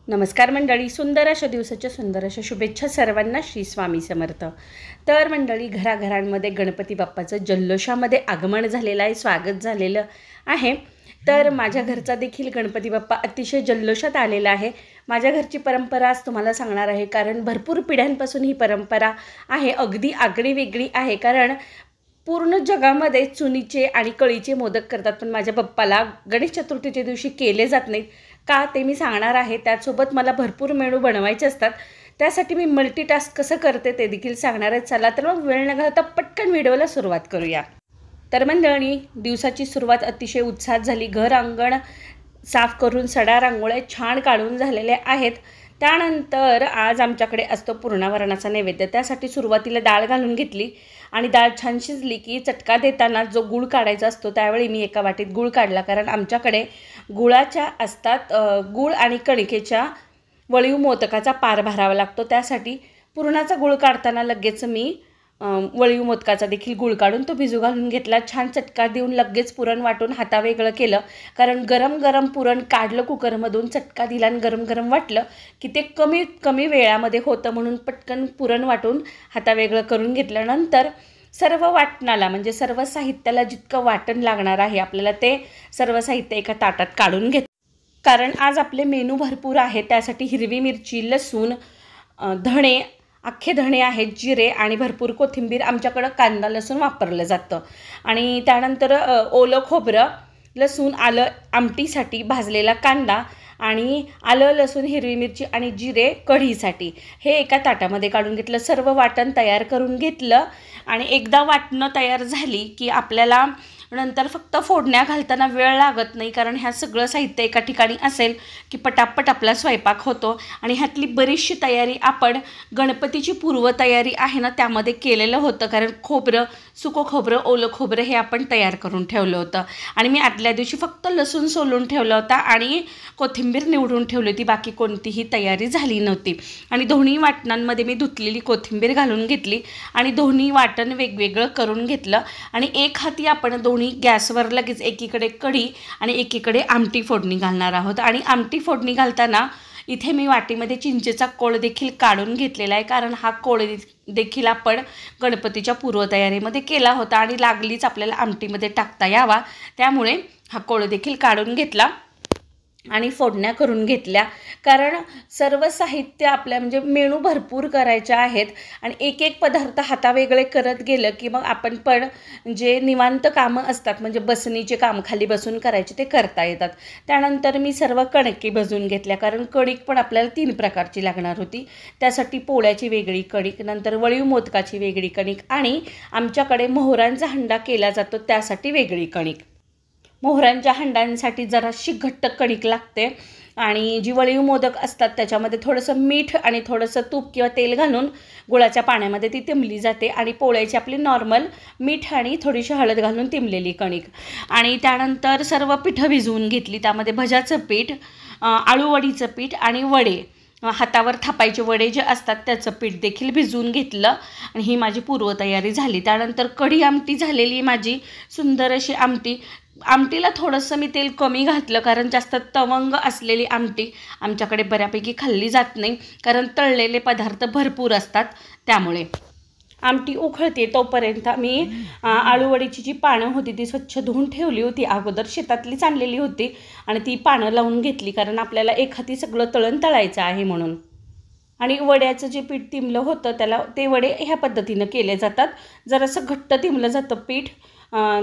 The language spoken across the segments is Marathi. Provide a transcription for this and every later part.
नमस्कार मंडळी, सुंदर अशा दिवसाच्या सुंदर अशा शुभेच्छा सर्वांना. श्री स्वामी समर्थ. तर मंडळी, घराघरांमध्ये गणपती बाप्पाचं जल्लोषामध्ये आगमन झालेलं आहे, स्वागत झालेलं आहे. तर माझ्या घरचा देखील गणपती बाप्पा अतिशय जल्लोषात आलेला आहे. माझ्या घरची परंपरा आज तुम्हाला सांगणार आहे, कारण भरपूर पिढ्यांपासून ही परंपरा आहे. अगदी आगळी वेगळी आहे, कारण पूर्ण जगामध्ये चुनीचे आणि कळीचे मोदक करतात, पण माझ्या बाप्पाला गणेश चतुर्थीच्या दिवशी केले जात नाहीत. का ते मी सांगणार आहे. त्यासोबत मला भरपूर मेनू बनवायचे असतात, त्यासाठी मी मल्टीटास्क कसं करते ते देखील सांगणार आहे. चला तर मग वेळ न घालवता पटकन व्हिडिओला सुरुवात करूया. तर मंडळी, दिवसाची सुरुवात अतिशय उत्साहात झाली. घर अंगण साफ करून सडा रांगोळ्या छान काढून झालेल्या आहेत. त्यानंतर आज आमच्याकडे असतो पूर्णावरणाचा नैवेद्य. त्यासाठी सुरुवातीला डाळ घालून घेतली आणि डाळ छान शिजली की चटका देताना जो गूळ काढायचा असतो, त्यावेळी मी एका वाटीत गूळ काढला, कारण आमच्याकडे गुळाच्या असतात गूळ आणि कणकेच्या वळीव मोदकाचा पार भरावा लागतो. त्यासाठी पुरणाचा गूळ काढताना लगेच मी वळीव मोदकाचा देखील गूळ काढून तो भिजू घालून घेतला. छान चटका देऊन लगेच पुरण वाटून हातावेगळं केलं, कारण गरम गरम पुरण काढलं कुकरमधून, चटका दिला आणि गरम गरम वाटलं की ते कमी वेळामध्ये होतं, म्हणून पटकन पुरण वाटून हातावेगळं करून घेतलं. नंतर सर्व वाटणाला म्हणजे सर्व साहित्याला जितकं वाटण लागणार आहे आपल्याला ते सर्व साहित्य एका ताटात काढून घेतलं, कारण आज आपले मेनू भरपूर आहे. त्यासाठी हिरवी मिरची, लसूण, धणे, अख्खे धणे आहेत, जिरे आणि भरपूर कोथिंबीर. आमच्याकडं कांदा लसूण वापरलं जातं. आणि त्यानंतर ओलं खोबरं, लसूण, आलं आमटीसाठी, भाजलेला कांदा आणि आलं लसूण हिरवी मिरची आणि जिरे कढीसाठी हे एका ताटामध्ये काढून घेतलं. सर्व वाटण तयार करून घेतलं आणि एकदा वाटणं तयार झाली की आपल्याला नंतर फक्त फोडण्या घालताना वेळ लागत नाही, कारण ह्या सगळं साहित्य एका ठिकाणी असेल की पटापट आपला स्वयंपाक होतो. आणि ह्यातली बरीचशी तयारी आपण गणपतीची पूर्वतयारी आहे ना त्यामध्ये केलेलं होतं, कारण खोबरं, सुकं खोबरं, ओलं खोबरं हे आपण तयार करून ठेवलं होतं. आणि मी आदल्या दिवशी फक्त लसूण सोलून ठेवला होता आणि कोथिंबीर निवडून ठेवली होती, बाकी कोणतीही तयारी झाली नव्हती. आणि दोन्ही वाटणांमध्ये मी धुतलेली कोथिंबीर घालून घेतली आणि दोन्ही वाटण वेगवेगळं करून घेतलं. आणि एक हाती आपण दोन्ही गॅसवर लगेच एकीकडे कढी आणि एकीकडे आमटी फोडणी घालणार आहोत. आणि आमटी फोडणी घालताना इथे मी वाटीमध्ये चिंचेचा कोळ देखील काढून घेतलेला आहे, कारण हा कोळ देखील आपण गणपतीच्या पूर्वतयारीमध्ये केला होता आणि लागलीच आपल्याला आमटीमध्ये टाकता यावा, त्यामुळे हा कोळ देखील काढून घेतला आणि फोडण्या करून घेतल्या. कारण सर्व साहित्य आपल्या म्हणजे मेनू भरपूर करायचे आहेत आणि एक एक पदार्थ हातावेगळे करत गेलं की मग आपण पण जे निवांत कामं असतात म्हणजे बसणीचे काम खाली बसून करायचे ते करता येतात. त्यानंतर मी सर्व कणकी भाजून घेतल्या, कारण कणिक पण आपल्याला 3 प्रकारची लागणार होती. त्यासाठी पोळ्याची वेगळी कणिक, नंतर वळीव मोदकाची वेगळी कणिक आणि आमच्याकडे मोहरांचा हंडा केला जातो त्यासाठी वेगळी कणिक. मोहरांच्या हंड्यांसाठी जराशी घट्ट कणिक लागते आणि जी वळीव मोदक असतात त्याच्यामध्ये थोडंसं मीठ आणि थोडंसं तूप किंवा तेल घालून गुळाच्या पाण्यामध्ये ती तिंबली जाते. आणि पोळ्याची आपली नॉर्मल मीठ आणि थोडीशी हळद घालून तिंबलेली कणिक. आणि त्यानंतर सर्व पिठं भिजवून घेतली. त्यामध्ये भज्याचं पीठ, आळूवडीचं पीठ आणि वडे, हातावर थापायचे वडे जे असतात त्याचं पीठ देखील भिजवून घेतलं. आणि ही माझी पूर्वतयारी झाली. त्यानंतर कढी आमटी झालेली माझी, सुंदर अशी आमटी. आमटीला थोडंसं मी तेल कमी घातलं, कारण जास्त तवंग असलेली आमटी आमच्याकडे बऱ्यापैकी खाल्ली जात नाही, कारण तळलेले पदार्थ भरपूर असतात. त्यामुळे आमटी उकळते तोपर्यंत मी आळूवडीची जी पानं होती ती स्वच्छ धुवून ठेवली होती, अगोदर शेतातलीच आणलेली होती आणि ती पानं लावून घेतली, कारण आपल्याला एक हाती सगळं तळण तळायचं आहे म्हणून. आणि वड्याचं जे पीठ तिंबलं होतं त्याला ते वडे ह्या पद्धतीनं केले जातात. जरासं घट्ट तिंबलं जातं पीठ.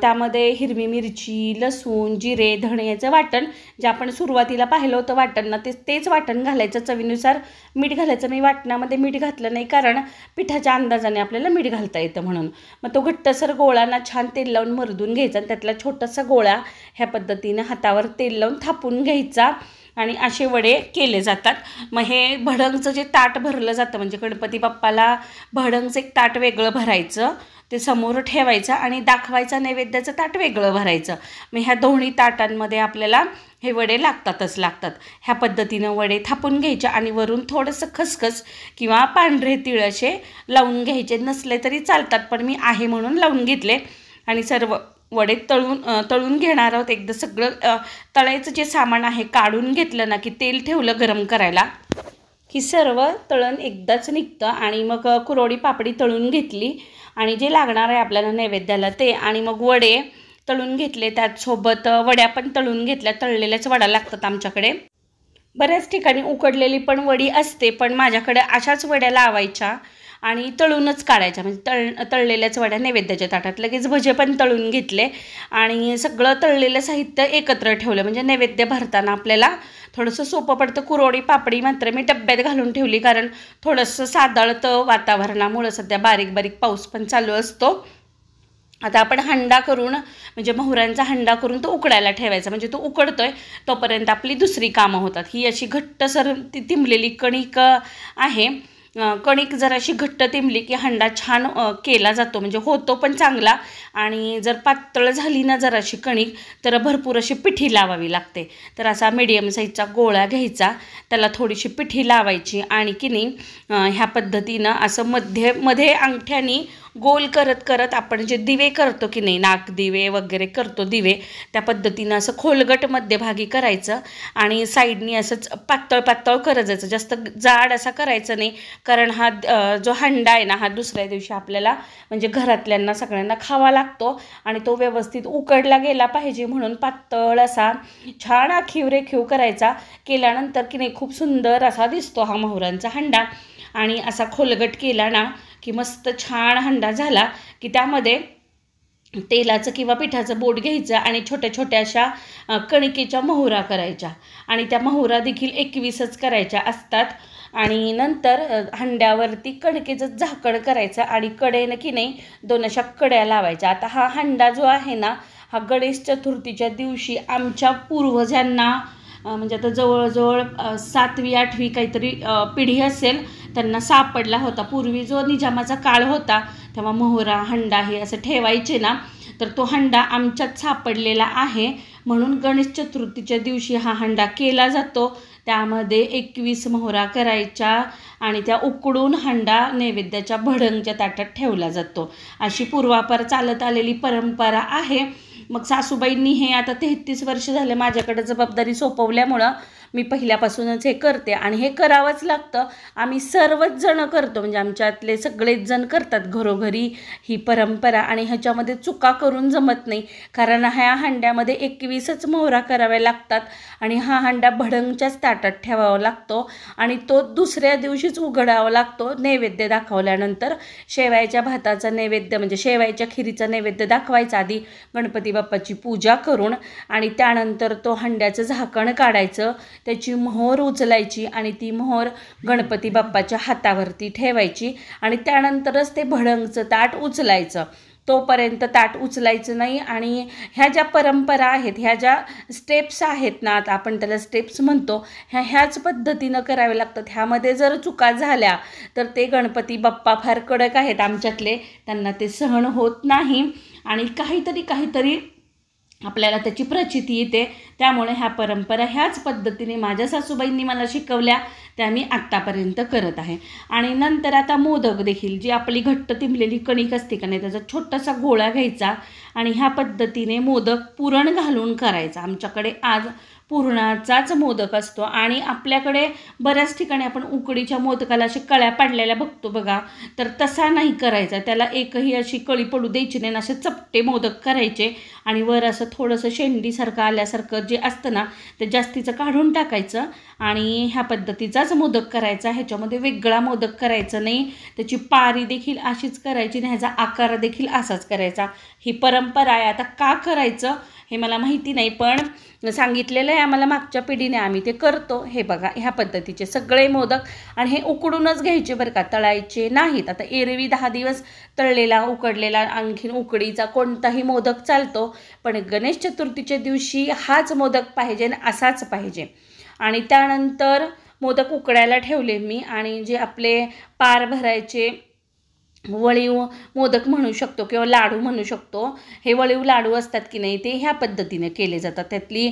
त्यामध्ये हिरवी मिरची, लसूण, जिरे, धण्याचं वाटण जे आपण सुरुवातीला पाहिलं होतं वाटण ना तेच वाटण घालायचं. चवीनुसार मीठ घालायचं. मी वाटणामध्ये मीठ घातलं नाही, कारण पिठाच्या अंदाजाने आपल्याला मीठ घालता येतं म्हणून. मग तो घट्टसर गोळांना छान तेल लावून मर्दून घ्यायचा आणि त्यातला छोटासा गोळा ह्या पद्धतीनं हातावर तेल लावून थापून घ्यायचा आणि असे वडे केले जातात. मग हे भडंगचं जे ताट भरलं जातं म्हणजे गणपती बाप्पाला भडंगचं एक ताट वेगळं भरायचं, ते समोर ठेवायचं आणि दाखवायचं नैवेद्याचं ताट वेगळं भरायचं. मग ह्या दोन्ही ताटांमध्ये आपल्याला हे वडे लागतातच लागतात. ह्या पद्धतीनं वडे थापून घ्यायचे आणि वरून थोडंसं खसखस किंवा पांढरे तीळ असे लावून घ्यायचे. नसले तरी चालतात, पण मी आहे म्हणून लावून घेतले. आणि सर्व वडे तळून घेणार आहोत. एकदा सगळं तळायचं जे सामान आहे काढून घेतलं ना की तेल ठेवलं गरम करायला की सर्व तळण एकदाच निघतं. आणि मग कुरवडी पापडी तळून घेतली आणि जे लागणार आहे आपल्याला नैवेद्याला ते, आणि मग वडे तळून घेतले. त्याचसोबत वड्या पण तळून घेतल्या. तळलेल्याच वड्या लागतात आमच्याकडे. बऱ्याच ठिकाणी उकडलेली पण वडी असते, पण माझ्याकडे अशाच वड्या लावायच्या आणि तळूनच काढायच्या. म्हणजे तळलेल्याच वड्या नैवेद्याच्या ताटात. लगेच भजे पण तळून घेतले आणि सगळं तळलेलं साहित्य एकत्र ठेवलं. म्हणजे नैवेद्य भरताना आपल्याला थोडंसं सोपं पडतं. कुरवडी पापडी मात्र मी डब्यात घालून ठेवली, कारण थोडंसं सादळतं वातावरणामुळं. सध्या बारीक बारीक पाऊस पण चालू असतो. आता आपण हंडा करून, म्हणजे मोहरांचा हंडा करून तो उकडायला ठेवायचा. म्हणजे तो उकडतोय तोपर्यंत आपली दुसरी कामं होतात. ही अशी घट्टसर तिंबलेली कणिक आहे. कणिक जर अशी घट्ट तिंबली की हंडा छान केला जातो, म्हणजे होतो पण चांगला. आणि जर पातळ झाली ना जर अशी कणिक, तर भरपूर अशी पिठी लावावी लागते. तर असा मीडियम साईजचा गोळा घ्यायचा, त्याला थोडीशी पिठी लावायची आणि की नाही ह्या पद्धतीनं असं मध्ये अंगठ्यानी गोल करत करत आपण जे दिवे करतो की नाही, नाक दिवे वगैरे करतो दिवे, त्या पद्धतीनं असं खोलगट मध्यभागी करायचं आणि साईडनी असंच पातळ पातळ करत जायचं. जास्त जाड असा करायचं नाही, कारण हा जो हंडा आहे ना हा दुसऱ्या दिवशी आपल्याला म्हणजे घरातल्यांना सगळ्यांना खावा लागतो आणि तो व्यवस्थित उकडला गेला पाहिजे. म्हणून पातळ असा छान आखीव रेखीव करायचा. केल्यानंतर की नाही खूप सुंदर असा दिसतो हा मोहरांचा हंडा. आणि असा खोलगट केला ना की मस्त छान हंडा झाला की त्यामध्ये तेलाचं किंवा पिठाचं बोट घ्यायचं आणि छोट्या छोट्या अशा कणिकेच्या मोहरा करायच्या. आणि त्या मोहरा देखील 21च करायच्या असतात. आणि नंतर हंड्यावरती कणकेचं झाकण करायचं आणि कडेनं की नाही 2 अशा कड्या लावायच्या. आता हा हंडा जो आहे ना हा गणेश चतुर्थीच्या दिवशी आमच्या पूर्वजांना, म्हणजे आता जवळजवळ 7वी 8वी काहीतरी पिढी असेल, त्यांना सापडला होता. पूर्वी जो निजामाचा काळ होता तेव्हा मोहरा हंडा हे असं ठेवायचे ना, तर तो हंडा आमच्यात सापडलेला आहे. म्हणून गणेश चतुर्थीच्या दिवशी हा हंडा केला जातो. त्यामध्ये 21 मोहरा करायच्या आणि त्या उकडून हंडा नैवेद्याच्या भडंगच्या ताटात ठेवला जातो. अशी पूर्वापार चालत आलेली परंपरा आहे. मग सासूबाईंनी हे आता 33 वर्ष झाले माझ्याकडे जबाबदारी सोपवल्यामुळं मी पहिल्यापासूनच हे करते आणि हे करावंच लागतं. आम्ही सर्वच जण करतो, म्हणजे आमच्यातले सगळेच जण करतात घरोघरी ही परंपरा. आणि ह्याच्यामध्ये चुका करून जमत नाही, कारण ह्या हंड्यामध्ये 21च मोहरा कराव्या लागतात आणि हा हंडा भडंगच्याच ताटात ठेवावा लागतो आणि तो दुसऱ्या दिवशीच उघडावा लागतो. नैवेद्य दाखवल्यानंतर शेवयाच्या भाताचा नैवेद्य, म्हणजे शेवयाच्या खिरीचा नैवेद्य दाखवायचा आधी गणपती बाप्पाची पूजा करून, आणि त्यानंतर तो हंड्याचं झाकण काढायचं, त्याची मोहर उचलायची आणि ती मोहर गणपती बाप्पाच्या हातावरती ठेवायची आणि त्यानंतरच ते भडंगचं ताट उचलायचं. तोपर्यंत ताट उचलायचं नाही. आणि ह्या ज्या परंपरा आहेत, ह्या ज्या स्टेप्स आहेत ना, आता आपण त्याला स्टेप्स म्हणतो, ह्याच पद्धतीनं कराव्या लागतात. ह्यामध्ये जर चुका झाल्या तर ते गणपती बाप्पा फार कडक आहेत आमच्यातले, त्यांना ते सहन होत नाही आणि काहीतरी आपल्याला त्याची प्रचिती येते. त्यामुळे ह्या परंपरा ह्याच पद्धतीने माझ्या सासूबाईंनी मला शिकवल्या, त्या मी आत्तापर्यंत करत आहे. आणि नंतर आता मोदक देखील, जी आपली घट्ट तिंबलेली कणिक असते का नाही, त्याचा छोटासा गोळा घ्यायचा आणि ह्या पद्धतीने मोदक पुरण घालून करायचा. आमच्याकडे आज पुरणाचाच मोदक असतो आणि आपल्याकडे बऱ्याच ठिकाणी आपण उकडीच्या मोदकाला अशी कळ्या पाडलेल्या बघतो बघा, तर तसा नाही करायचा. त्याला एकही अशी कळी पडू द्यायची नाही, असे चपटे मोदक करायचे आणि वर असं थोडंसं शेंडीसारखं आल्यासारखं जे असतं ना ते जास्तीचं काढून टाकायचं आणि ह्या पद्धतीचाच मोदक करायचा. ह्याच्यामध्ये वेगळा मोदक करायचा नाही, त्याची पारी देखील अशीच करायची आणि ह्याचा आकार देखील असाच करायचा. ही परंपरा आहे. आता का करायचं हे मला माहिती नाही, पण सांगितलेलं आहे आम्हाला मागच्या पिढीने, आम्ही ते करतो. हे बघा ह्या पद्धतीचे सगळे मोदक, आणि हे उकडूनच घ्यायचे बरं का, तळायचे नाहीत. आता एरवी 10 दिवस तळलेला उकडलेला आणखीन उकडीचा कोणताही मोदक चालतो, पण गणेश चतुर्थीच्या दिवशी हाच मोदक पाहिजे आणि असाच पाहिजे. आणि त्यानंतर मोदक उकडायला ठेवले मी, आणि जे आपले पार भरायचे वळीव मोदक म्हणू शकतो किंवा लाडू म्हणू शकतो, हे वळीव लाडू असतात की नाही ते ह्या पद्धतीने केले जातात. त्यातली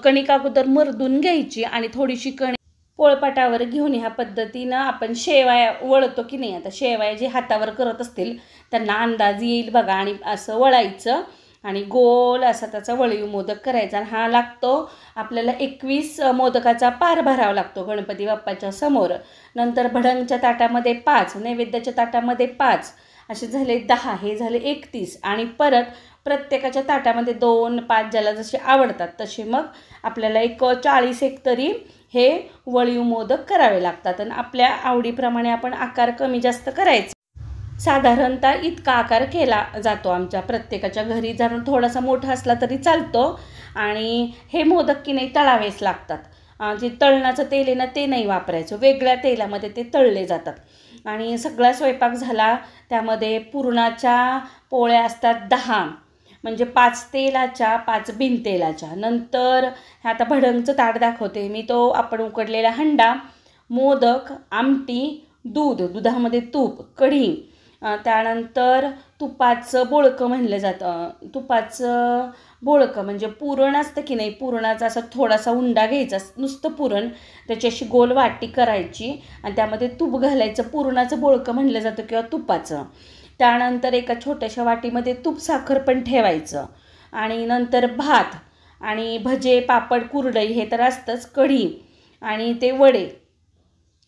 कणिक अगोदर मर्दून घ्यायची आणि थोडीशी कणिक पोळपाटावर घेऊन ह्या पद्धतीनं आपण शेवया वळतो की नाही. आता शेवया जे हातावर करत असतील त्यांना अंदाज येईल बघा, आणि असं वळायचं आणि गोल असा त्याचा वळीव मोदक करायचा. आणि हा लागतो आपल्याला 21 मोदकाचा पार भरावा लागतो गणपती बाप्पाच्या समोर. नंतर भडंगच्या ताटामध्ये 5, नैवेद्याच्या ताटामध्ये 5, असे झाले 10, हे झाले 31. आणि परत प्रत्येकाच्या ताटामध्ये 2, 5 ज्याला जसे आवडतात तसे मग आपल्याला एक 40 एक तरी हे वळीव मोदक करावे लागतात. आणि आपल्या आवडीप्रमाणे आपण आकार कमी जास्त करायचा. साधारणतः इतका आकार केला जातो आमच्या प्रत्येकाच्या घरी. जर थोडासा मोठा असला तरी चालतो. आणि हे मोदक की नाही तळावेच लागतात. जे तळणाचं तेल आहे ना ते नाही वापरायचं, वेगळ्या तेलामध्ये ते तळले जातात. आणि सगळा स्वयंपाक झाला. त्यामध्ये पुरणाच्या पोळ्या असतात 10, म्हणजे 5 तेलाच्या 5 बिनतेलाच्या. नंतर आता भडंगचं ताट दाखवते मी. तो आपण उकडलेला हंडा, मोदक, आमटी, दुधामध्ये तूप, कढी, त्यानंतर तुपाचं बोळकं म्हणलं जातं. तुपाचं बोळकं म्हणजे पुरण असतं की नाही, पुरणाचा असा थोडासा उंडा घ्यायचा, नुसतं पुरण, त्याची अशी गोल वाटी करायची आणि त्यामध्ये तूप घालायचं. पुरणाचं बोळकं म्हणलं जातं किंवा तुपाचं. त्यानंतर एका छोट्याशा वाटीमध्ये तूप साखर पण ठेवायचं. आणि नंतर भात आणि भजे, पापड, कुरडई हे तर असतंच, कढी आणि ते वडे.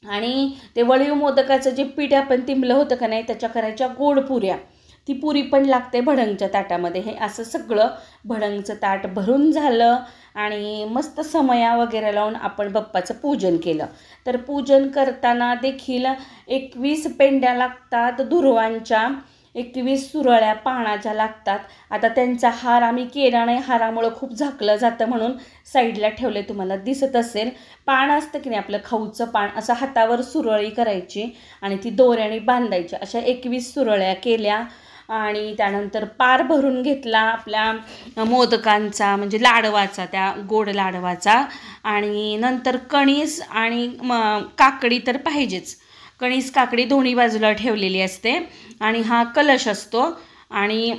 आणि ते वळीव मोदकाचं जे पीठ आपण तिंबलं होतं का नाही त्याच्या करायच्या गोड पुऱ्या, ती पुरी पण लागते भडंगच्या ताटामध्ये. हे असं सगळं भडंगचं ताट भरून झालं आणि मस्त समया वगैरे लावून आपण बाप्पाचं पूजन केलं. तर पूजन करताना देखील 21 पेंड्या लागतात दुर्वांच्या, 21 सुरळ्या पानाच्या लागतात. आता त्यांचा हार आम्ही केला नाही, हारामुळं खूप झाकलं जातं म्हणून साईडला ठेवले, तुम्हाला दिसत असेल. पान असतं की नाही आपलं खाऊचं पान, असं हातावर सुरळी करायची आणि ती दोऱ्याने बांधायची. अशा 21 सुरळ्या केल्या. आणि त्यानंतर पार भरून घेतला आपल्या मोदकांचा, म्हणजे लाडवाचा, त्या गोड लाडवाचा. आणि नंतर कणीस आणि काकडी तर पाहिजेच, कणीस काकडी दोन्ही बाजूला ठेवलेली असते. आणि हा कलश असतो. आणि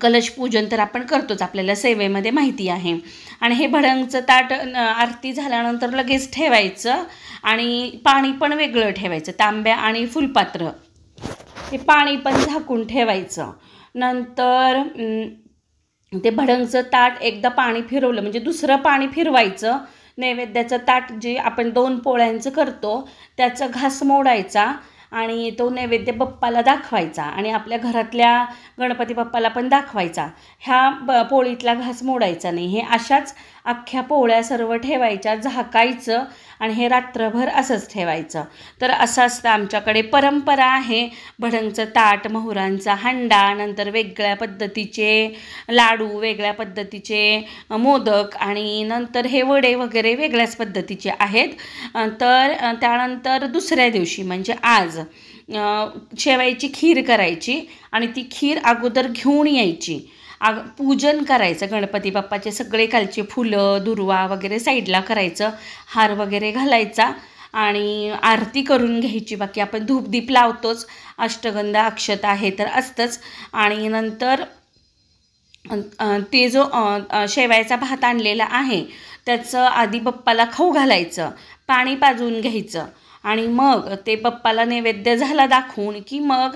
कलश पूजन तर आपण करतोच, आपल्याला सेवेमध्ये माहिती आहे. आणि हे भडंगचं ताट आरती झाल्यानंतर लगेच ठेवायचं. आणि पाणी पण वेगळं ठेवायचं, तांब्या आणि फुलपात्र हे पाणी पण झाकून ठेवायचं. नंतर ते भडंगचं ताट एकदा पाणी फिरवलं म्हणजे दुसरं पाणी फिरवायचं. नैवेद्याचं ताट जे आपण 2 पोळ्यांचं करतो त्याचा घास मोडायचा आणि तो नैवेद्य बाप्पाला दाखवायचा आणि आपल्या घरातल्या गणपती बाप्पाला पण दाखवायचा. ह्या पोळीतला घास मोडायचा नाही. हे अशाच अख्ख्या पोळ्या सर्व ठेवायच्या, झाकायचं आणि हे रात्रभर असंच ठेवायचं. तर असं असतं आमच्याकडे, परंपरा आहे. भडंगचं ताट, मोहरांचा हंडा, नंतर वेगळ्या पद्धतीचे लाडू, वेगळ्या पद्धतीचे मोदक आणि नंतर हे वडे वगैरे वेगळ्याच पद्धतीचे आहेत. तर त्यानंतर दुसऱ्या दिवशी म्हणजे आज शेवयाची खीर करायची आणि ती खीर अगोदर घेऊन यायची. पूजन करायचं गणपती बाप्पाचे, सगळे खालचे फुलं, दुर्वा वगैरे साईडला करायचं, हार वगैरे घालायचा आणि आरती करून घ्यायची. बाकी आपण धूपदीप लावतोच, अष्टगंधा अक्षता हे तर असतंच. आणि नंतर ते जो शेवयाचा भात आणलेला आहे त्याचं आधी बाप्पाला खाऊ घालायचं, पाणी पाजून घ्यायचं आणि मग ते बाप्पाला नैवेद्य झाला दाखवून की मग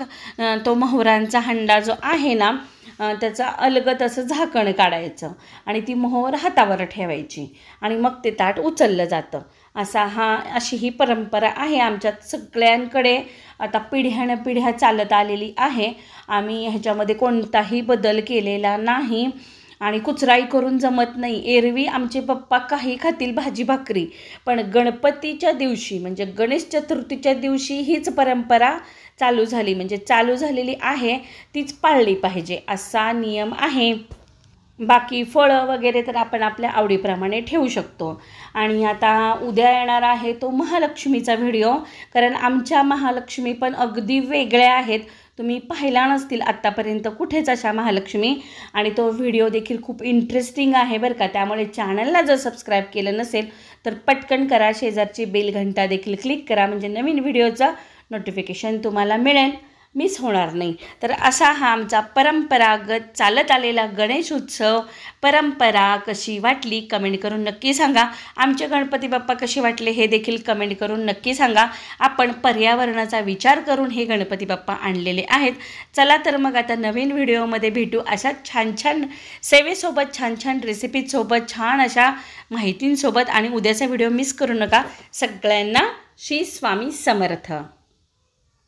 तो मोहरांचा हंडा जो आहे ना त्याचं अलगद असं झाकण काढायचं आणि ती मोहर हातावर ठेवायची आणि मग ते ताट उचललं जातं. अशी ही परंपरा आहे आमच्यात सगळ्यांकडे. आता पिढ्यानपिढ्या चालत आलेली आहे. आम्ही ह्याच्यामध्ये कोणताही बदल केलेला नाही आणि कुचराई करून जमत नाही. एरवी आमचे पप्पा काही खातील भाजी भाकरी, पण गणपतीच्या दिवशी म्हणजे गणेश चतुर्थीच्या दिवशी हीच परंपरा चालू झाली, म्हणजे चालू झालेली आहे, तीच पाळली पाहिजे असा नियम आहे. बाकी फळं वगैरे तर आपण आपल्या आवडीप्रमाणे ठेवू शकतो. आणि आता उद्या येणार आहे तो महालक्ष्मीचा व्हिडिओ, कारण आमच्या महालक्ष्मी पण अगदी वेगळ्या आहेत. तुम्ही पाहिला नसतील आत्तापर्यंत कुठेच अशा महालक्ष्मी, आणि तो व्हिडिओ देखील खूप इंटरेस्टिंग आहे बरं का. त्यामुळे चॅनलला जर सबस्क्राईब केलं नसेल तर पटकन करा, शेजारची बेल घंटा देखील क्लिक करा, म्हणजे नवीन व्हिडिओचं नोटिफिकेशन तुम्हाला मिळेल. मिस होणार नाही. तर असा हा आमचा परंपरागत चालत आलेला गणेश उत्सव. परंपरा कशी वाटली कमेंट करून नक्की सांगा. आमचे गणपती बाप्पा कसे वाटले हे देखील कमेंट करून नक्की सांगा. आपण पर्यावरणाचा विचार करून हे गणपती बाप्पा आणलेले आहेत. चला तर मग आता नवीन व्हिडिओमध्ये भेटू अशा छान छान सेवेसोबत, छान छान रेसिपीसोबत, छान अशा माहितींसोबत. आणि उद्याचा व्हिडिओ मिस करू नका. सगळ्यांना श्री स्वामी समर्थ.